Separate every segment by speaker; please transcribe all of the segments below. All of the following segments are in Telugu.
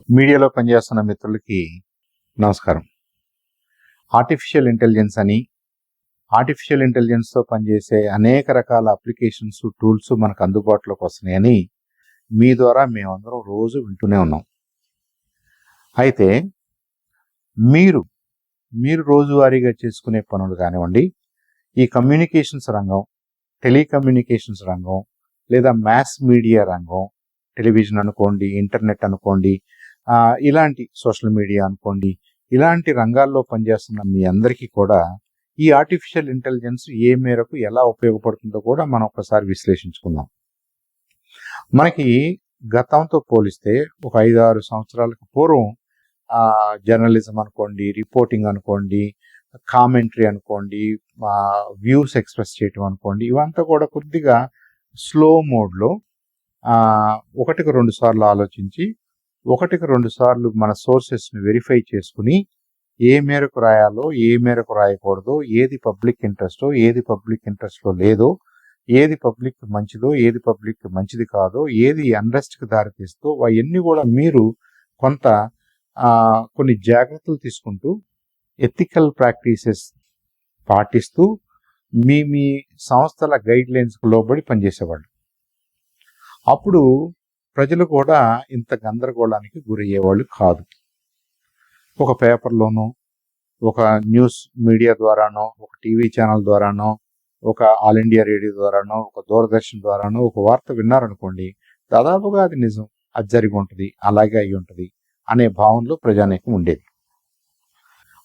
Speaker 1: మీడియాలో పనిచేస్తున్న మిత్రులకి నమస్కారం. ఆర్టిఫిషియల్ ఇంటెలిజెన్స్ అని, ఆర్టిఫిషియల్ ఇంటెలిజెన్స్తో పనిచేసే అనేక రకాల అప్లికేషన్స్, టూల్స్ మనకు అందుబాటులోకి వస్తున్నాయని మీ ద్వారా మేమందరం రోజు వింటూనే ఉన్నాం. అయితే మీరు రోజువారీగా చేసుకునే పనులు కానివ్వండి, ఈ కమ్యూనికేషన్స్ రంగం, టెలికమ్యూనికేషన్స్ రంగం, లేదా మాస్ మీడియా రంగం, టెలివిజన్ అనుకోండి, ఇంటర్నెట్ అనుకోండి, ఇలాంటి సోషల్ మీడియా అనుకోండి, ఇలాంటి రంగాల్లో పనిచేస్తున్న మీ అందరికీ కూడా ఈ ఆర్టిఫిషియల్ ఇంటెలిజెన్స్ ఏ మేరకు ఎలా ఉపయోగపడుతుందో కూడా మనం ఒకసారి విశ్లేషించుకుందాం. మనకి గతంతో పోలిస్తే ఒక 5-6 సంవత్సరాలకు పూర్వం జర్నలిజం అనుకోండి, రిపోర్టింగ్ అనుకోండి, కామెంటరీ అనుకోండి, వ్యూస్ ఎక్స్ప్రెస్ చేయటం అనుకోండి, ఇవంతా కూడా కొద్దిగా స్లో మోడ్లో 1కి 2 సార్లు ఆలోచించి 1కి 2 సార్లు మన సోర్సెస్ని వెరిఫై చేసుకుని ఏ మేరకు రాయాలో, ఏ మేరకు రాయకూడదో, ఏది పబ్లిక్ ఇంట్రెస్టో, ఏది పబ్లిక్ ఇంట్రెస్ట్లో లేదో, ఏది పబ్లిక్ మంచిదో, ఏది పబ్లిక్ మంచిది కాదో, ఏది అన్రెస్ట్కి దారితీస్తో, అవన్నీ కూడా మీరు కొన్ని జాగ్రత్తలు తీసుకుంటూ ఎథికల్ ప్రాక్టీసెస్ పాటిస్తూ మీ సంస్థల గైడ్ లైన్స్కు లోబడి పనిచేసేవాళ్ళు. అప్పుడు ప్రజలు కూడా ఇంత గందరగోళానికి గురయ్యేవాళ్ళు కాదు. ఒక పేపర్లోనో, ఒక న్యూస్ మీడియా ద్వారానో, ఒక టీవీ ఛానల్ ద్వారానో, ఒక ఆల్ ఇండియా రేడియో ద్వారానో, ఒక దూరదర్శన్ ద్వారానో ఒక వార్త విన్నారనుకోండి, దాదాపుగా అది నిజం, అది జరిగి ఉంటుంది, అలాగే అయి ఉంటుంది అనే భావనలో ప్రజానీకం ఉండేది.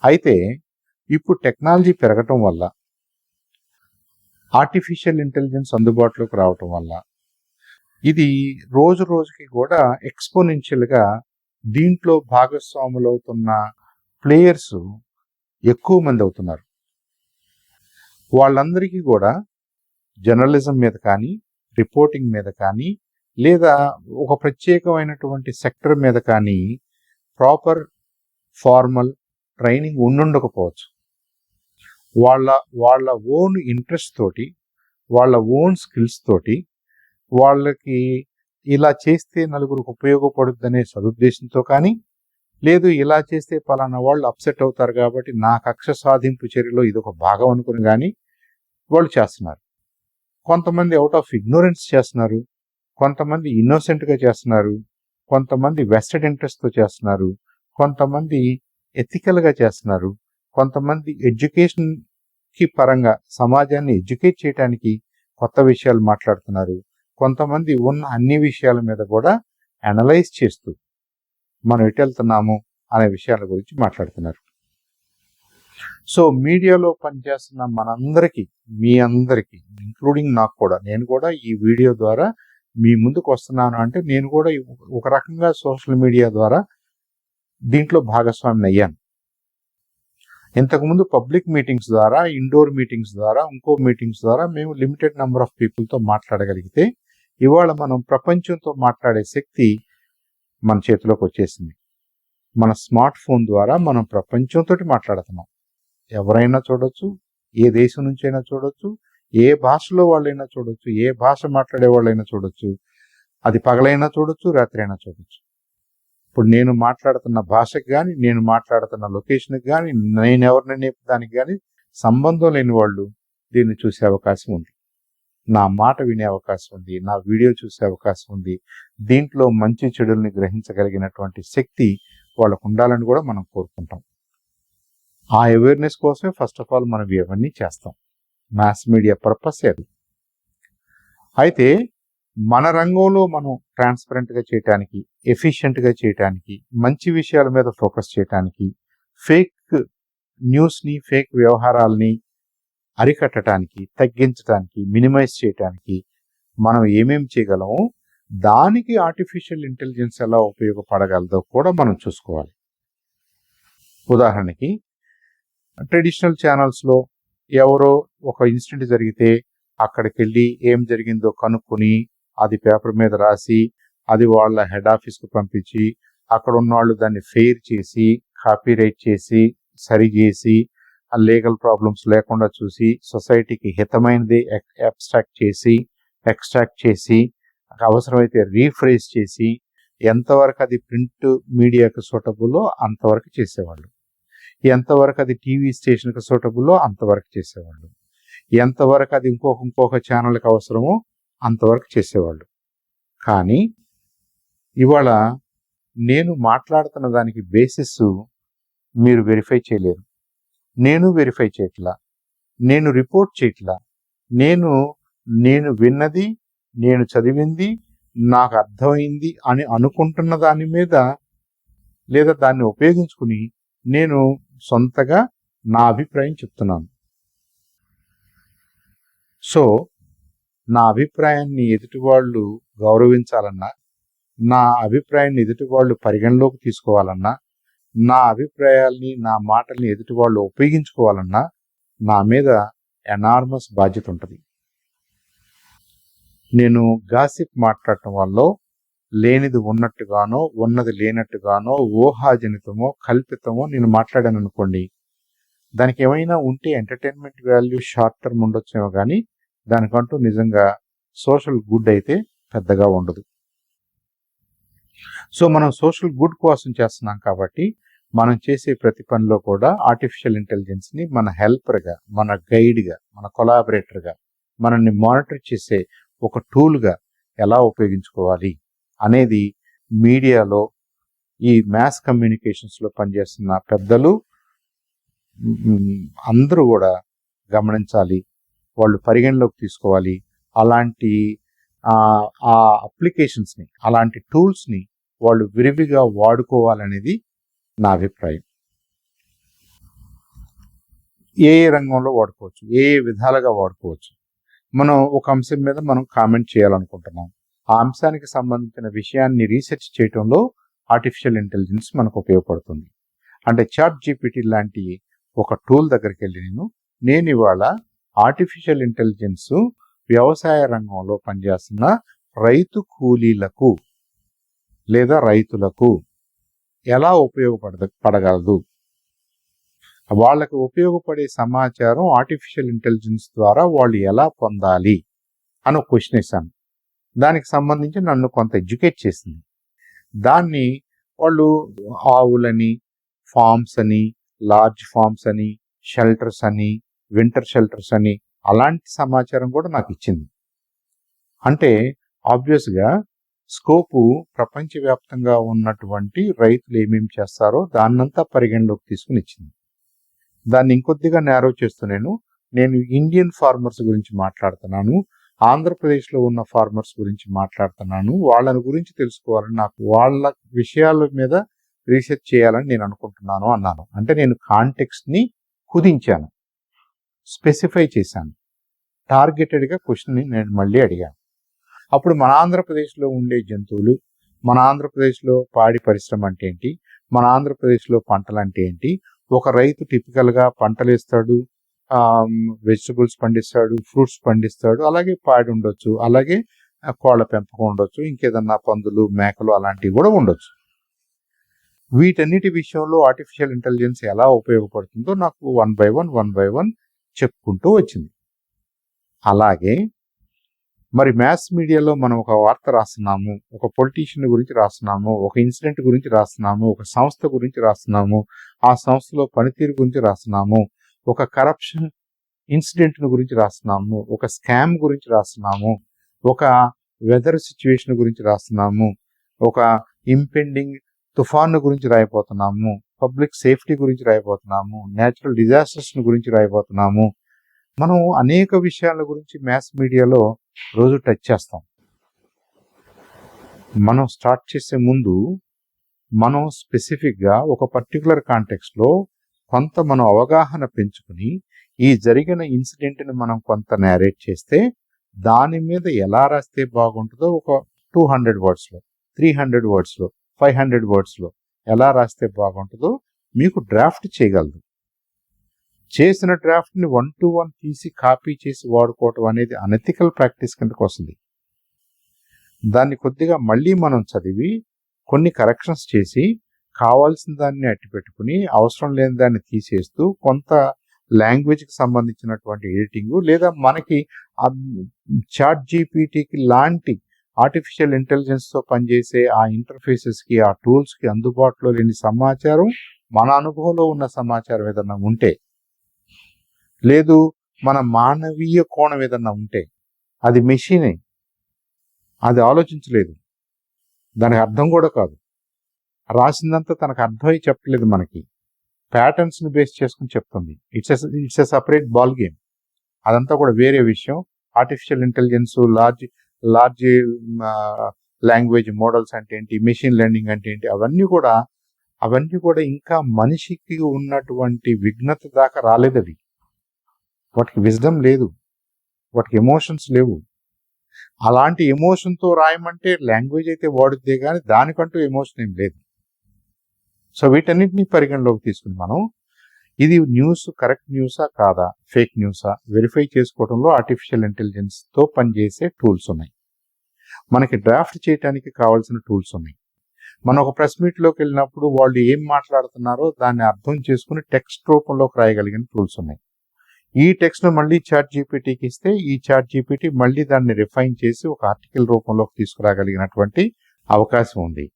Speaker 1: అయితే ఇప్పుడు టెక్నాలజీ పెరగటం వల్ల, ఆర్టిఫిషియల్ ఇంటెలిజెన్స్ అందుబాటులోకి రావటం వల్ల ఇది రోజు రోజుకి కూడా ఎక్స్పోనెన్షియల్గా దీంట్లో భాగస్వాములు అవుతున్న ప్లేయర్స్ ఎక్కువ మంది అవుతున్నారు. వాళ్ళందరికీ కూడా జర్నలిజం మీద కానీ, రిపోర్టింగ్ మీద కానీ, లేదా ఒక ప్రత్యేకమైనటువంటి సెక్టర్ మీద కానీ ప్రాపర్ ఫార్మల్ ట్రైనింగ్ ఉండుండకపోవచ్చు. వాళ్ళ ఓన్ ఇంట్రెస్ట్ తోటి, వాళ్ళ ఓన్ స్కిల్స్ తోటి, వాళ్ళకి ఇలా చేస్తే నలుగురికి ఉపయోగపడుద్దనే సదుద్దేశంతో కానీ, లేదు ఇలా చేస్తే పలానా వాళ్ళు అప్సెట్ అవుతారు కాబట్టి నా కక్ష సాధింపు చర్యలో ఇది ఒక భాగం అనుకుని కానీ వాళ్ళు చేస్తున్నారు. కొంతమంది అవుట్ ఆఫ్ ఇగ్నోరెన్స్ చేస్తున్నారు, కొంతమంది ఇన్నోసెంట్గా చేస్తున్నారు, కొంతమంది వెస్టెడ్ ఇంట్రెస్ట్తో చేస్తున్నారు, కొంతమంది ఎథికల్గా చేస్తున్నారు, కొంతమంది ఎడ్యుకేషన్కి పరంగా సమాజాన్ని ఎడ్యుకేట్ చేయడానికి కొత్త విషయాలు మాట్లాడుతున్నారు, కొంతమంది ఉన్న అన్ని విషయాల మీద కూడా అనలైజ్ చేస్తూ మనం ఎటు వెళ్తున్నాము అనే విషయాల గురించి మాట్లాడుతున్నారు. సో మీడియాలో పనిచేస్తున్న మనందరికీ, మీ అందరికీ, ఇంక్లూడింగ్ నాకు కూడా, నేను కూడా ఈ వీడియో ద్వారా మీ ముందుకు వస్తున్నాను అంటే నేను కూడా ఒక రకంగా సోషల్ మీడియా ద్వారా దీంట్లో భాగస్వామిని అయ్యాను. ఇంతకుముందు పబ్లిక్ మీటింగ్స్ ద్వారా, ఇండోర్ మీటింగ్స్ ద్వారా, ఇంకో మీటింగ్స్ ద్వారా మేము లిమిటెడ్ నెంబర్ ఆఫ్ పీపుల్తో మాట్లాడగలిగితే, ఇవాళ మనం ప్రపంచంతో మాట్లాడే శక్తి మన చేతిలోకి వచ్చేసింది. మన స్మార్ట్ ఫోన్ ద్వారా మనం ప్రపంచంతో మాట్లాడుతున్నాం. ఎవరైనా చూడొచ్చు, ఏ దేశం నుంచైనా చూడొచ్చు, ఏ భాషలో వాళ్ళైనా చూడొచ్చు, ఏ భాష మాట్లాడే వాళ్ళైనా చూడొచ్చు, అది పగలైనా చూడొచ్చు, రాత్రి అయినా చూడొచ్చు. ఇప్పుడు నేను మాట్లాడుతున్న భాషకు కానీ, నేను మాట్లాడుతున్న లొకేషన్కి కానీ, నేను ఎవరిని దానికి కానీ సంబంధం లేని వాళ్ళు దీన్ని చూసే అవకాశం ఉంది, నా మాట వినే అవకాశం ఉంది, నా వీడియో చూసే అవకాశం ఉంది. దీంట్లో మంచి చెడుల్ని గ్రహించగలిగినటువంటి శక్తి వాళ్ళకు ఉండాలని కూడా మనం కోరుకుంటాం. ఆ అవేర్నెస్ కోసమే ఫస్ట్ ఆఫ్ ఆల్ మనం ఇవన్నీ చేస్తాం. మాస్ మీడియా పర్పస్ అది. అయితే మన రంగంలో మనం ట్రాన్స్పరెంట్గా చేయటానికి, ఎఫిషియెంట్గా చేయటానికి, మంచి విషయాల మీద ఫోకస్ చేయటానికి, ఫేక్ న్యూస్ని, ఫేక్ వ్యవహారాలని అరికట్టడానికి, తగ్గించడానికి, మినిమైజ్ చేయటానికి మనం ఏమేమి చేయగలమో దానికి ఆర్టిఫిషియల్ ఇంటెలిజెన్స్ ఎలా ఉపయోగపడగలదో కూడా మనం చూసుకోవాలి. ఉదాహరణకి ట్రెడిషనల్ ఛానల్స్లో ఎవరో ఒక ఇన్సిడెంట్ జరిగితే అక్కడికి వెళ్ళి ఏం జరిగిందో కనుక్కొని అది పేపర్ మీద రాసి అది వాళ్ళ హెడ్ ఆఫీస్కి పంపించి అక్కడ ఉన్న వాళ్ళు దాన్ని ఫెయిర్ చేసి, కాపీ రైట్ చేసి, సరిచేసి, ఆ లీగల్ ప్రాబ్లమ్స్ లేకుండా చూసి, సొసైటీకి హితమైనది ఎక్స్ట్రాక్ట్ చేసి అవసరమైతే రీఫ్రేజ్ చేసి, ఎంతవరకు అది ప్రింట్ మీడియాకి సూటబుల్లో అంతవరకు చేసేవాళ్ళు, ఎంతవరకు అది టీవీ స్టేషన్కి సూటబుల్లో అంతవరకు చేసేవాళ్ళు, ఎంతవరకు అది ఇంకొక ఛానల్కి అవసరమో అంతవరకు చేసేవాళ్ళు. కానీ ఇవాళ నేను మాట్లాడుతున్న దానికి బేసిస్ మీరు వెరిఫై చేయలేరు, నేను వెరిఫై చేయట్లా, నేను రిపోర్ట్ చేయట్లా, నేను విన్నది, నేను చదివింది, నాకు అర్థమైంది అని అనుకుంటున్న దాని మీద లేదా దాన్ని ఉపయోగించుకుని నేను సొంతగా నా అభిప్రాయం చెప్తున్నాను. సో నా అభిప్రాయాన్ని ఎదుటి వాళ్ళు గౌరవించాలన్నా, నా అభిప్రాయాన్ని ఎదుటి వాళ్ళు పరిగణలోకి తీసుకోవాలన్నా, నా అభిప్రాయాల్ని నా మాటల్ని ఎదుటి వాళ్ళు ఉపయోగించుకోవాలన్నా నా మీద ఎనార్మస్ బాధ్యత ఉంటుంది. నేను గాసిప్ మాట్లాడటం వల్ల లేనిది ఉన్నట్టుగానో ఉన్నది లేనట్టుగానో ఊహాజనితమో కల్పితమో నేను మాట్లాడాను అనుకోండి, దానికి ఏమైనా ఉంటే ఎంటర్టైన్మెంట్ వాల్యూ షార్ట్ టర్మ్ ఉండొచ్చేమో కానీ దానికంటూ నిజంగా సోషల్ గుడ్ అయితే పెద్దగా ఉండదు. సో మనం సోషల్ గుడ్ కోసం చేస్తున్నాం కాబట్టి మనం చేసే ప్రతి పనిలో కూడా ఆర్టిఫిషియల్ ఇంటెలిజెన్స్ని మన హెల్పర్గా, మన గైడ్గా, మన కొలాబరేటర్గా, మనల్ని మానిటర్ చేసే ఒక టూల్గా ఎలా ఉపయోగించుకోవాలి అనేది మీడియాలో ఈ మ్యాస్ కమ్యూనికేషన్స్లో పనిచేస్తున్న పెద్దలు అందరూ కూడా గమనించాలి, వాళ్ళు పరిగణలోకి తీసుకోవాలి. అలాంటి ఆ అప్లికేషన్స్ని, అలాంటి టూల్స్ని వాళ్ళు విరివిగా వాడుకోవాలనేది నా అభిప్రాయం. ఏ రంగంలో వాడుకోవచ్చు, ఏ విధాలుగా వాడుకోవచ్చు. మనం ఒక అంశం మీద మనం కామెంట్ చేయాలనుకుంటున్నాం, ఆ అంశానికి సంబంధించిన విషయాన్ని రీసెర్చ్ చేయడంలో ఆర్టిఫిషియల్ ఇంటెలిజెన్స్ మనకు ఉపయోగపడుతుంది. అంటే ChatGPT లాంటి ఒక టూల్ దగ్గరికి వెళ్ళి నేను ఇవాళ ఆర్టిఫిషియల్ ఇంటెలిజెన్స్ వ్యవసాయ రంగంలో పనిచేస్తున్న రైతు కూలీలకు లేదా రైతులకు ఎలా ఉపయోగపడగలదు, వాళ్ళకు ఉపయోగపడే సమాచారం ఆర్టిఫిషియల్ ఇంటెలిజెన్స్ ద్వారా వాళ్ళు ఎలా పొందాలి అని ఒక క్వశ్చన్ వేశాను. దానికి సంబంధించి నన్ను కొంత ఎడ్యుకేట్ చేసింది. దాన్ని వాళ్ళు ఆవులని, ఫార్మ్స్ అని, లార్జ్ ఫార్మ్స్ అని, షెల్టర్స్ అని, వింటర్ షెల్టర్స్ అని అలాంటి సమాచారం కూడా నాకు ఇచ్చింది. అంటే ఆబ్వియస్గా స్కోపు ప్రపంచవ్యాప్తంగా ఉన్నటువంటి రైతులు ఏమేమి చేస్తారో దాన్నంతా పరిగణలోకి తీసుకుని ఇచ్చింది. దాన్ని ఇంకొద్దిగా నేరో చేస్తూ నేను ఇండియన్ ఫార్మర్స్ గురించి మాట్లాడుతున్నాను, ఆంధ్రప్రదేశ్లో ఉన్న ఫార్మర్స్ గురించి మాట్లాడుతున్నాను, వాళ్ళని గురించి తెలుసుకోవాలని, నాకు వాళ్ళ విషయాల మీద రీసెర్చ్ చేయాలని నేను అనుకుంటున్నాను అన్నాను. అంటే నేను కాంటెక్స్ట్ని కుదించాను, స్పెసిఫై చేశాను, టార్గెటెడ్గా క్వశ్చన్ని నేను మళ్ళీ అడిగాను. అప్పుడు మన ఆంధ్రప్రదేశ్లో ఉండే జంతువులు, మన ఆంధ్రప్రదేశ్లో పాడి పరిశ్రమ అంటే ఏంటి, మన ఆంధ్రప్రదేశ్లో పంటలు అంటే ఏంటి, ఒక రైతు టిపికల్గా పంటలు వేస్తాడు, వెజిటబుల్స్ పండిస్తాడు, ఫ్రూట్స్ పండిస్తాడు, అలాగే పాడి ఉండొచ్చు, అలాగే కోళ్ళ పెంపకం ఉండొచ్చు, ఇంకేదన్నా పందులు, మేకలు అలాంటివి కూడా ఉండొచ్చు. వీటన్నిటి విషయంలో ఆర్టిఫిషియల్ ఇంటెలిజెన్స్ ఎలా ఉపయోగపడుతుందో నాకు వన్ బై వన్ చెప్పుకుంటూ వచ్చింది. అలాగే మరి మ్యాస్ మీడియాలో మనం ఒక వార్త రాస్తున్నాము, ఒక పొలిటీషియన్ గురించి రాస్తున్నాము, ఒక ఇన్సిడెంట్ గురించి రాస్తున్నాము, ఒక సంస్థ గురించి రాస్తున్నాము, ఆ సంస్థలో పనితీరు గురించి రాస్తున్నాము, ఒక కరప్షన్ ఇన్సిడెంట్ గురించి రాస్తున్నాము, ఒక స్కామ్ గురించి రాస్తున్నాము, ఒక వెదర్ సిచ్యువేషన్ గురించి రాస్తున్నాము, ఒక ఇంపెండింగ్ తుఫాను గురించి రాయిపోతున్నాము, పబ్లిక్ సేఫ్టీ గురించి రాయిపోతున్నాము, న్యాచురల్ డిజాస్టర్స్ గురించి రాయిపోతున్నాము. మనం అనేక విషయాల గురించి మ్యాస్ మీడియాలో రోజు టచ్ చేస్తాం. మనం స్టార్ట్ చేసే ముందు మనం స్పెసిఫిక్గా ఒక పర్టికులర్ కాంటెక్స్ట్లో కొంత మనం అవగాహన పెంచుకుని ఈ జరిగిన ఇన్సిడెంట్ని మనం కొంత నేరేట్ చేస్తే దాని మీద ఎలా రాస్తే బాగుంటుందో ఒక 200 wordsలో, 300 wordsలో, 500 wordsలో ఎలా రాస్తే బాగుంటుందో మీకు డ్రాఫ్ట్ చేయగలదు. చేసిన డ్రాఫ్ట్ని 1 to 1 తీసి కాపీ చేసి వాడుకోవటం అనేది అనెథికల్ ప్రాక్టీస్ కిందకు వస్తుంది. దాన్ని కొద్దిగా మళ్ళీ మనం చదివి కొన్ని కరెక్షన్స్ చేసి కావాల్సిన దాన్ని అట్టి పెట్టుకుని అవసరం లేని దాన్ని తీసేస్తూ కొంత లాంగ్వేజ్కి సంబంధించినటువంటి ఎడిటింగ్ లేదా మనకి ChatGPTకి లాంటి ఆర్టిఫిషియల్ ఇంటెలిజెన్స్తో పనిచేసే ఆ ఇంటర్ఫేసెస్కి, ఆ టూల్స్కి అందుబాటులో లేని సమాచారం, మన అనుభవంలో ఉన్న సమాచారం ఏదన్నా ఉంటే, లేదు మన మానవీయ కోణం ఏదన్నా ఉంటే, అది మెషినే, అది ఆలోచించలేదు, దానికి అర్థం కూడా కాదు, రాసిందంతా తనకు అర్థమై చెప్పలేదు, మనకి ప్యాటర్న్స్ని బేస్ చేసుకుని చెప్తుంది. It's a separate ball game. అదంతా కూడా వేరే విషయం. Artificial intelligence, large language models అంటే ఏంటి, మెషిన్ లెర్నింగ్ అంటే ఏంటి, అవన్నీ కూడా ఇంకా మనిషికి ఉన్నటువంటి విఘ్నత దాకా రాలేదు. అవి వాటికి విజ్డమ్ లేదు, వాటికి ఎమోషన్స్ లేవు. అలాంటి ఎమోషన్తో రాయమంటే లాంగ్వేజ్ అయితే వాడుద్దే కానీ దానికంటూ ఎమోషన్ ఏం లేదు. సో వీటన్నిటిని పరిగణలోకి తీసుకుని మనం ఇది న్యూస్ కరెక్ట్ న్యూసా కాదా, ఫేక్ న్యూసా వెరిఫై చేసుకోవడంలో ఆర్టిఫిషియల్ ఇంటెలిజెన్స్తో పనిచేసే టూల్స్ ఉన్నాయి. మనకి డ్రాఫ్ట్ చేయడానికి కావాల్సిన టూల్స్ ఉన్నాయి. మనం ఒక ప్రెస్ మీట్లోకి వెళ్ళినప్పుడు వాళ్ళు ఏం మాట్లాడుతున్నారో దాన్ని అర్థం చేసుకుని టెక్స్ట్ రూపంలోకి రాయగలిగిన టూల్స్ ఉన్నాయి. ఈ టెక్స్ట్ను మళ్ళీ చాట్ జీపీటీకి ఇస్తే ఈ చాట్ జీపీటీ మళ్ళీ దాన్ని రిఫైన్ చేసి ఒక ఆర్టికల్ రూపంలోకి తీసుకురాగలిగినటువంటి అవకాశం ఉంది.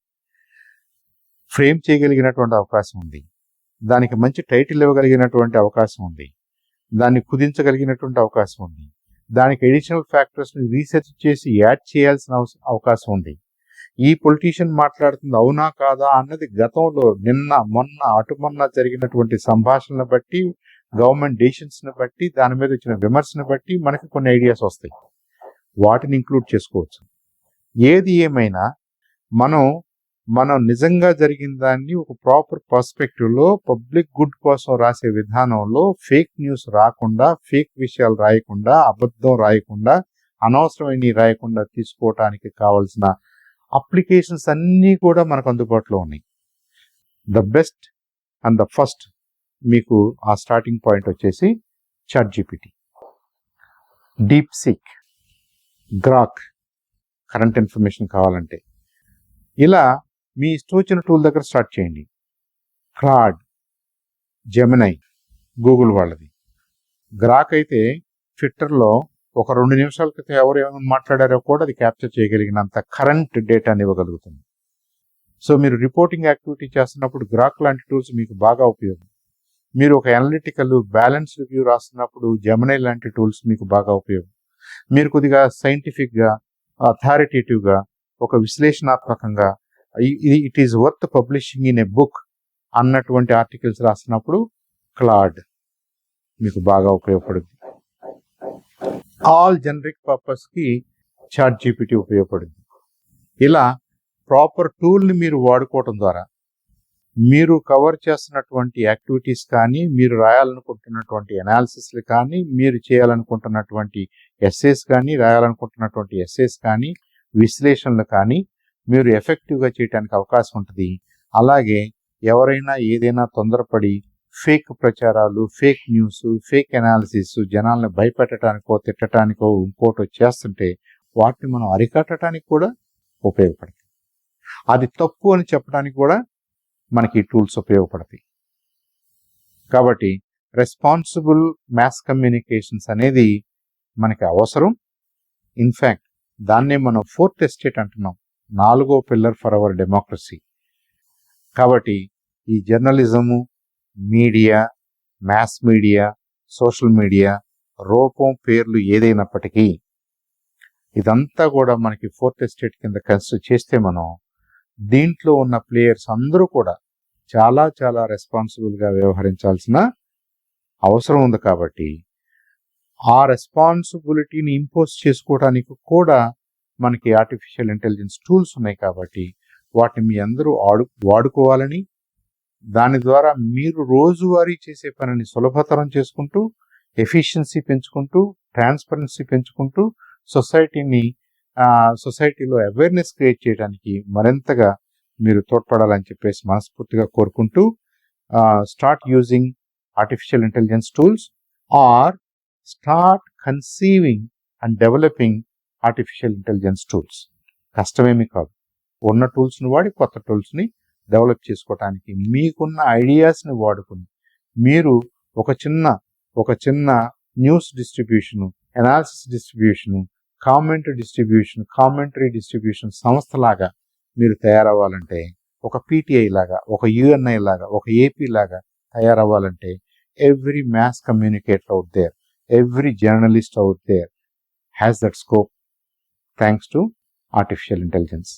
Speaker 1: ఫ్రేమ్ చేయగలిగినటువంటి అవకాశం ఉంది. దానికి మంచి టైటిల్ ఇవ్వగలిగినటువంటి అవకాశం ఉంది. దాన్ని కుదించగలిగినటువంటి అవకాశం ఉంది. దానికి ఎడిషనల్ ఫ్యాక్టర్స్ని రీసెర్చ్ చేసి యాడ్ చేయాల్సిన అవకాశం ఉంది. ఈ పొలిటీషియన్ మాట్లాడుతుంది అవునా కాదా అన్నది గతంలో నిన్న మొన్న అటుమొన్న జరిగినటువంటి సంభాషణను బట్టి, గవర్నమెంట్ డెసిషన్స్ని బట్టి, దాని మీద వచ్చిన విమర్శను బట్టి మనకి కొన్ని ఐడియాస్ వస్తాయి. వాటిని ఇంక్లూడ్ చేసుకోవచ్చు. ఏది ఏమైనా మనం నిజంగా జరిగిన దాన్ని ఒక ప్రాపర్ పర్స్పెక్టివ్లో పబ్లిక్ గుడ్ కోసం రాసే విధానంలో ఫేక్ న్యూస్ రాకుండా, ఫేక్ విషయాలు రాయకుండా, అబద్ధం రాయకుండా, అనవసరమైన రాయకుండా తీసుకోవటానికి కావాల్సిన అప్లికేషన్స్ అన్నీ కూడా మనకు అందుబాటులో ఉన్నాయి. The best and the first మీకు ఆ స్టార్టింగ్ పాయింట్ వచ్చేసి ChatGPT, DeepSeek, Grok current information కావాలంటే. ఇలా మీ ఇష్టం వచ్చిన టూల్ దగ్గర స్టార్ట్ చేయండి. క్లాడ్, జెమినై గూగుల్ వాళ్ళది. గ్రాక్ అయితే ట్విట్టర్లో ఒక 2 నిమిషాల క్రితం ఎవరు ఏమైనా మాట్లాడారో కూడా అది క్యాప్చర్ చేయగలిగినంత కరెంట్ డేటాని ఇవ్వగలుగుతుంది. సో మీరు రిపోర్టింగ్ యాక్టివిటీ చేస్తున్నప్పుడు గ్రాక్ లాంటి టూల్స్ మీకు బాగా ఉపయోగం. మీరు ఒక అనలిటికల్ బ్యాలెన్స్ రివ్యూ రాస్తున్నప్పుడు జెమినై లాంటి టూల్స్ మీకు బాగా ఉపయోగం. మీరు కొద్దిగా సైంటిఫిక్గా, అథారిటేటివ్గా, ఒక విశ్లేషణాత్మకంగా it is worth publishing in a book అన్నటువంటి ఆర్టికల్స్ రాసినప్పుడు క్లాడ్ మీకు బాగా ఉపయోగపడుతుంది. ఆల్ జనరిక్ పర్పస్కి చాట్ జీపీటీ ఉపయోగపడుతుంది. ఇలా ప్రాపర్ టూల్ని మీరు వాడుకోవటం ద్వారా మీరు కవర్ చేస్తున్నటువంటి యాక్టివిటీస్ కానీ, మీరు రాయాలనుకుంటున్నటువంటి అనాలిసిస్లు కానీ, మీరు చేయాలనుకుంటున్నటువంటి ఎస్సేస్ కానీ, రాయాలనుకుంటున్నటువంటి ఎస్సేస్ కానీ, విశ్లేషణలు కానీ మీరు ఎఫెక్టివ్గా చేయడానికి అవకాశం ఉంటుంది. అలాగే ఎవరైనా ఏదైనా తొందరపడి ఫేక్ ప్రచారాలు, ఫేక్ న్యూస్, ఫేక్ అనాలిసిస్ జనాలను భయపెట్టడానికో, తిట్టడానికో, ఇంకోటో చేస్తుంటే వాటిని మనం అరికట్టడానికి కూడా ఉపయోగపడతాయి. అది తప్పు అని చెప్పడానికి కూడా మనకి ఈ టూల్స్ ఉపయోగపడతాయి. కాబట్టి రెస్పాన్సిబుల్ మాస్ కమ్యూనికేషన్స్ అనేది మనకి అవసరం. ఇన్ఫ్యాక్ట్ దాన్నే మనం 4th ఎస్టేట్ అంటున్నాం, 4వ పిల్లర్ ఫర్ అవర్ డెమోక్రసీ. కాబట్టి ఈ journalism, media, mass media, social media రూపం, పేర్లు ఏదైనప్పటికీ ఇదంతా కూడా మనకి 4th ఎస్టేట్ కింద కన్సిడర్ చేస్తే మనం దీంట్లో ఉన్న ప్లేయర్స్ అందరూ కూడా చాలా చాలా రెస్పాన్సిబుల్గా వ్యవహరించాల్సిన అవసరం ఉంది. కాబట్టి ఆ రెస్పాన్సిబిలిటీని ఇంపోజ్ చేసుకోవడానికి కూడా మనకి ఆర్టిఫిషియల్ ఇంటెలిజెన్స్ టూల్స్ ఉన్నాయి. కాబట్టి వాటిని మీ అందరూ వాడుకోవాలని, దాని ద్వారా మీరు రోజువారీ చేసే పనిని సులభతరం చేసుకుంటూ, ఎఫిషియన్సీ పెంచుకుంటూ, ట్రాన్స్పరెన్సీ పెంచుకుంటూ, సొసైటీలో అవేర్నెస్ క్రియేట్ చేయడానికి మరింతగా మీరు తోడ్పడాలని చెప్పేసి మనస్ఫూర్తిగా కోరుకుంటూ, start using artificial intelligence tools or start conceiving and developing artificial intelligence tools. కష్టమేమీ కాదు. ఉన్న టూల్స్ని వాడి కొత్త టూల్స్ని డెవలప్ చేసుకోవటానికి మీకున్న ఐడియాస్ని వాడుకుని మీరు ఒక చిన్న news distribution, analysis distribution, commentary distribution సంస్థలాగా మీరు తయారవ్వాలంటే, ఒక పీటీఐ లాగా, ఒక యుఎన్ఐ లాగా, ఒక ఏపీ లాగా తయారవ్వాలంటే every mass communicator out there, every journalist out there has that scope thanks to artificial intelligence.